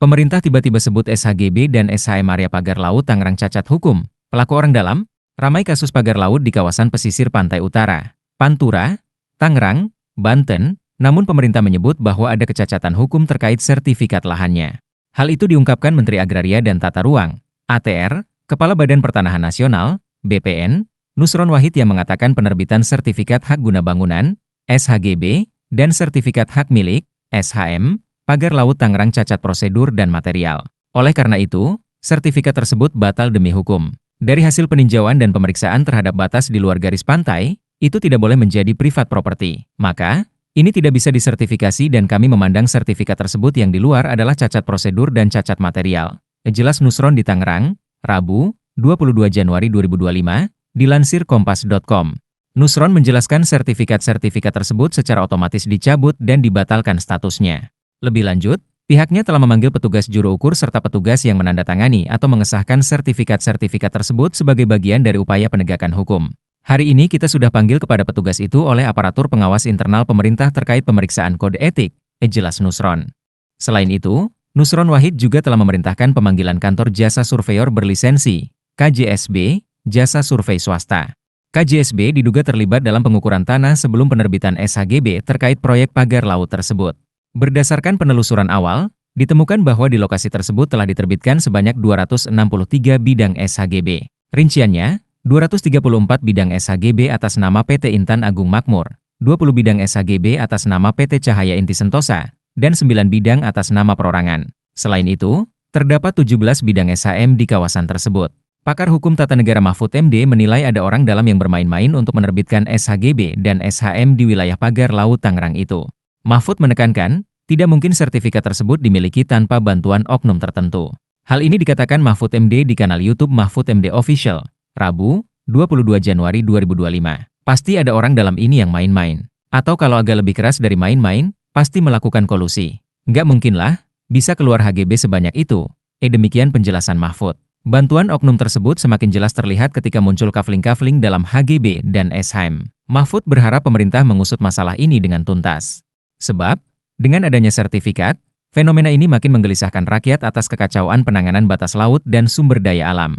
Pemerintah tiba-tiba sebut SHGB dan SHM area pagar laut Tangerang cacat hukum. Pelaku orang dalam? Ramai kasus pagar laut di kawasan pesisir pantai utara, Pantura, Tangerang, Banten, namun pemerintah menyebut bahwa ada kecacatan hukum terkait sertifikat lahannya. Hal itu diungkapkan Menteri Agraria dan Tata Ruang, ATR, Kepala Badan Pertanahan Nasional, BPN, Nusron Wahid yang mengatakan penerbitan sertifikat hak guna bangunan, SHGB, dan sertifikat hak milik, SHM, pagar laut Tangerang cacat prosedur dan material. Oleh karena itu, sertifikat tersebut batal demi hukum. Dari hasil peninjauan dan pemeriksaan terhadap batas di luar garis pantai, itu tidak boleh menjadi privat property. Maka, ini tidak bisa disertifikasi dan kami memandang sertifikat tersebut yang di luar adalah cacat prosedur dan cacat material. Jelas Nusron di Tangerang, Rabu, 22 Januari 2025, dilansir kompas.com. Nusron menjelaskan sertifikat-sertifikat tersebut secara otomatis dicabut dan dibatalkan statusnya. Lebih lanjut, pihaknya telah memanggil petugas juru ukur serta petugas yang menandatangani atau mengesahkan sertifikat-sertifikat tersebut sebagai bagian dari upaya penegakan hukum. Hari ini kita sudah panggil kepada petugas itu oleh aparatur pengawas internal pemerintah terkait pemeriksaan kode etik, jelas Nusron. Selain itu, Nusron Wahid juga telah memerintahkan pemanggilan kantor jasa surveyor berlisensi, KJSB, jasa survei swasta. KJSB diduga terlibat dalam pengukuran tanah sebelum penerbitan SHGB terkait proyek pagar laut tersebut. Berdasarkan penelusuran awal, ditemukan bahwa di lokasi tersebut telah diterbitkan sebanyak 263 bidang SHGB. Rinciannya, 234 bidang SHGB atas nama PT Intan Agung Makmur, 20 bidang SHGB atas nama PT Cahaya Inti Sentosa, dan 9 bidang atas nama perorangan. Selain itu, terdapat 17 bidang SHM di kawasan tersebut. Pakar Hukum Tata Negara Mahfud MD menilai ada orang dalam yang bermain-main untuk menerbitkan SHGB dan SHM di wilayah pagar laut Tangerang itu. Mahfud menekankan, tidak mungkin sertifikat tersebut dimiliki tanpa bantuan oknum tertentu. Hal ini dikatakan Mahfud MD di kanal YouTube Mahfud MD Official, Rabu, 22 Januari 2025. Pasti ada orang dalam ini yang main-main. Atau kalau agak lebih keras dari main-main, pasti melakukan kolusi. Nggak mungkin lah, bisa keluar HGB sebanyak itu. Demikian penjelasan Mahfud. Bantuan oknum tersebut semakin jelas terlihat ketika muncul kafling-kafling dalam HGB dan SHM. Mahfud berharap pemerintah mengusut masalah ini dengan tuntas. Sebab, dengan adanya sertifikat, fenomena ini makin menggelisahkan rakyat atas kekacauan penanganan batas laut dan sumber daya alam.